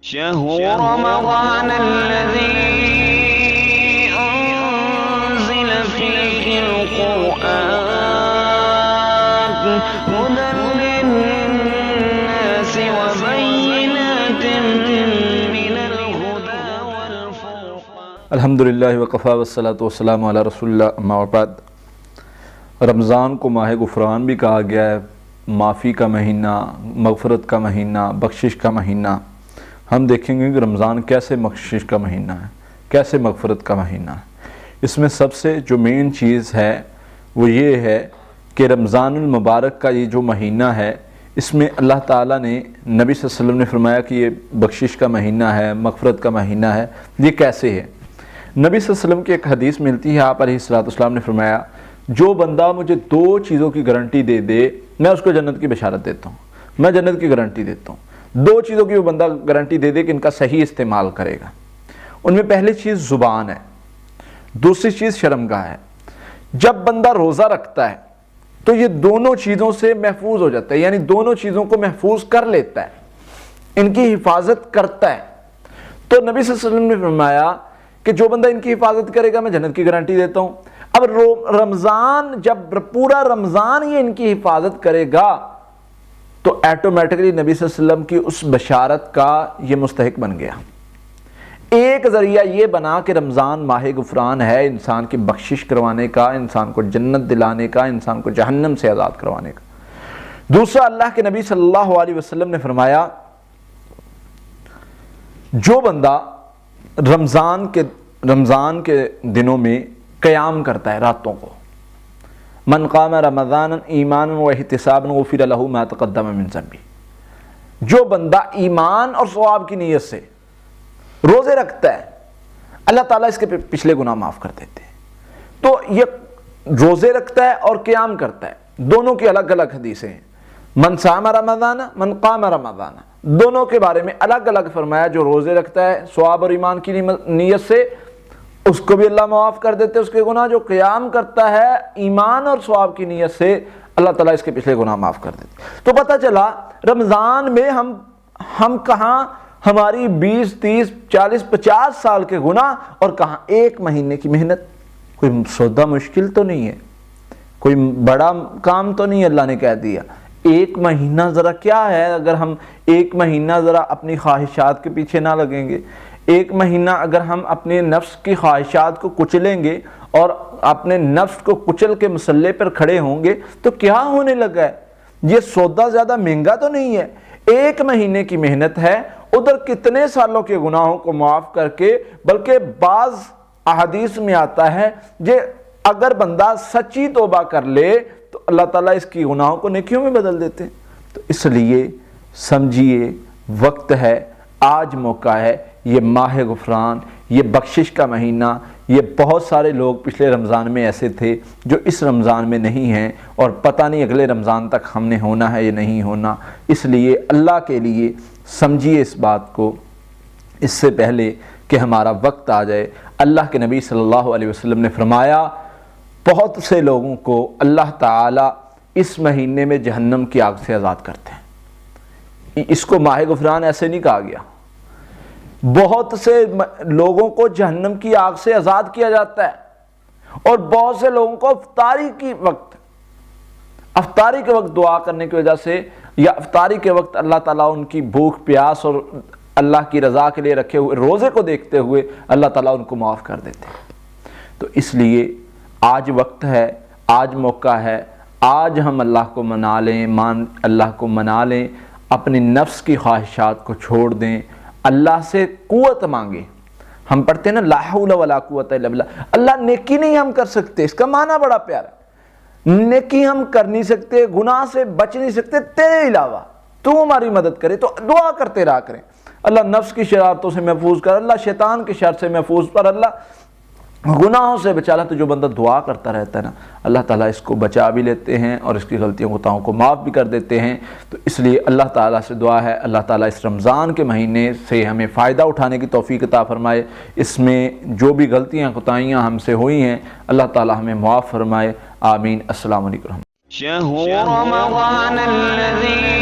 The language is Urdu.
شهر رمضان الذي أنزل فيه القرآن هدى للناس وبينات من الهدى والفرقان. الحمدللہ وقفا والصلاۃ والسلام علی رسول اللہ اما بعد. رمضان کو ماہ غفران بھی کہا گیا ہے، معافی کا مہینہ، مغفرت کا مہینہ، بخشش کا مہینہ. ہم دیکھیں گے کہ رمضان کیسے بخشش کا مہینہ ہے، کیسے مغفرت کا مہینہ ہے. اس میں سب سے جو مین چیز ہے وہ یہ ہے کہ رمضان المبارک کا یہ جو مہینہ ہے، اس میں اللہ تعالیٰ نے نبی صلی اللہ علیہ وسلم نے فرمایا کہ یہ بخشش کا مہینہ ہے، مغفرت کا مہینہ ہے. یہ کیسے ہے؟ نبی صلی اللہ علیہ وسلم کی ایک حدیث ملتی ہے، آپ علیہ السلام نے فرمایا جو بندہ مجھے 2 چیزوں کی گارنٹی دے دے میں اس کو جنت کی بشارت دیتا ہوں، میں جنت کی گارنٹی دیتا ہوں. 2 چیزوں کی وہ بندہ گارنٹی دے دے کہ ان کا صحیح استعمال کرے گا. ان میں پہلی چیز زبان ہے، دوسری چیز شرمگاہ ہے. جب بندہ روزہ رکھتا ہے تو یہ دونوں چیزوں سے محفوظ ہو جاتا ہے، یعنی دونوں چیزوں کو محفوظ کر لیتا ہے، ان کی حفاظت کرتا ہے. تو نبی صلی اللہ علیہ وسلم نے فرمایا کہ جو بندہ ان کی حفاظت کرے گا میں جنت کی گارنٹی دیتا ہوں. اب رمضان جب پورا رمضان یہ ان کی حفاظت کرے گا تو ایٹومیٹکلی نبی صلی اللہ علیہ وسلم کی اس بشارت کا یہ مستحق بن گیا. ایک ذریعہ یہ بنا کہ رمضان ماہ غفران ہے، انسان کی بخشش کروانے کا، انسان کو جنت دلانے کا، انسان کو جہنم سے آزاد کروانے کا. دوسرا، اللہ کے نبی صلی اللہ علیہ وسلم نے فرمایا جو بندہ رمضان کے دنوں میں قیام کرتا ہے راتوں کو، من قام رمضان ایمانا و احتسابا غفر له ما تقدم من ذنبہ، جو بندہ ایمان اور ثواب کی نیت سے روزے رکھتا ہے اللہ تعالیٰ اس کے پچھلے گناہ معاف کر دیتے ہیں. تو یہ روزے رکھتا ہے اور قیام کرتا ہے، دونوں کی الگ الگ حدیثیں ہیں. من صام رمضان من قام رمضان، دونوں کے بارے میں الگ الگ فرمایا. جو روزے رکھتا ہے ثواب اور ایمان کی نیت سے اس کو بھی اللہ معاف کر دیتے اس کے گناہ. جو قیام کرتا ہے ایمان اور ثواب کی نیت سے اللہ تعالیٰ اس کے پچھلے گناہ معاف کر دیتے. تو پتہ چلا رمضان میں ہم کہاں ہماری 20 30 40 50 سال کے گناہ اور کہاں 1 مہینے کی محنت. کوئی سودا مشکل تو نہیں ہے، کوئی بڑا کام تو نہیں اللہ نے کہہ دیا. 1 مہینہ ذرا کیا ہے، اگر ہم 1 مہینہ ذرا اپنی خواہشات کے پیچھے نہ لگیں گے، 1 مہینہ اگر ہم اپنے نفس کی خواہشات کو کچلیں گے اور اپنے نفس کو کچل کے مسلح پر کھڑے ہوں گے تو کیا ہونے لگا ہے؟ یہ سودا زیادہ مہنگا تو نہیں ہے. 1 مہینے کی محنت ہے، ادھر کتنے سالوں کے گناہوں کو معاف کر کے. بلکہ بعض احادیث میں آتا ہے کہ اگر بندہ سچی توبہ کر لے تو اللہ تعالیٰ اس کی گناہوں کو نیکیوں میں بدل دیتے ہیں. تو اس لیے سمجھیے وقت ہے، آج موقع ہے. یہ ماہ غفران، یہ بخشش کا مہینہ. یہ بہت سارے لوگ پچھلے رمضان میں ایسے تھے جو اس رمضان میں نہیں ہیں اور پتہ نہیں اگلے رمضان تک ہم نے ہونا ہے یا نہیں ہونا. اس لیے اللہ کے لیے سمجھیے اس بات کو اس سے پہلے کہ ہمارا وقت آ جائے. اللہ کے نبی صلی اللہ علیہ وسلم نے فرمایا بہت سے لوگوں کو اللہ تعالیٰ اس مہینے میں جہنم کی آگ سے آزاد کرتے ہیں. اس کو ماہ غفران ایسے نہیں کہا گیا. بہت سے لوگوں کو جہنم کی آگ سے آزاد کیا جاتا ہے اور بہت سے لوگوں کو افطاری کے وقت دعا کرنے کی وجہ سے یا افطاری کے وقت اللہ تعالیٰ ان کی بھوک پیاس اور اللہ کی رضا کے لیے رکھے ہوئے روزے کو دیکھتے ہوئے اللہ تعالیٰ ان کو معاف کر دیتے ہیں. تو اس لیے آج وقت ہے، آج موقع ہے. آج ہم اللہ کو منا لیں، اپنی نفس کی خواہشات کو چھوڑ دیں، اللہ سے قوت مانگیں. ہم پڑھتے ہیں نا لا حول ولا قوت الا باللہ. اللہ نیکی نہیں ہم کر سکتے، اس کا معنی بڑا پیارا ہے. نیکی ہم کر نہیں سکتے، گناہ سے بچ نہیں سکتے تیرے علاوہ. تو ہماری مدد کرے تو دعا کرتے رہا کریں. اللہ نفس کی شرارتوں سے محفوظ کر، اللہ شیطان کی شر سے محفوظ پر، اللہ گناہوں سے بچا لا. تو جو بندہ دعا کرتا رہتا ہے نا اللہ تعالیٰ اس کو بچا بھی لیتے ہیں اور اس کی غلطیوں خطاؤں کو معاف بھی کر دیتے ہیں. تو اس لیے اللہ تعالیٰ سے دعا ہے اللہ تعالیٰ اس رمضان کے مہینے سے ہمیں فائدہ اٹھانے کی توفیق عطا فرمائے. اس میں جو بھی غلطیاں خطائیاں ہم سے ہوئی ہیں اللہ تعالیٰ ہمیں معاف فرمائے. آمین. السلام علیکم. شهر رمضان الذي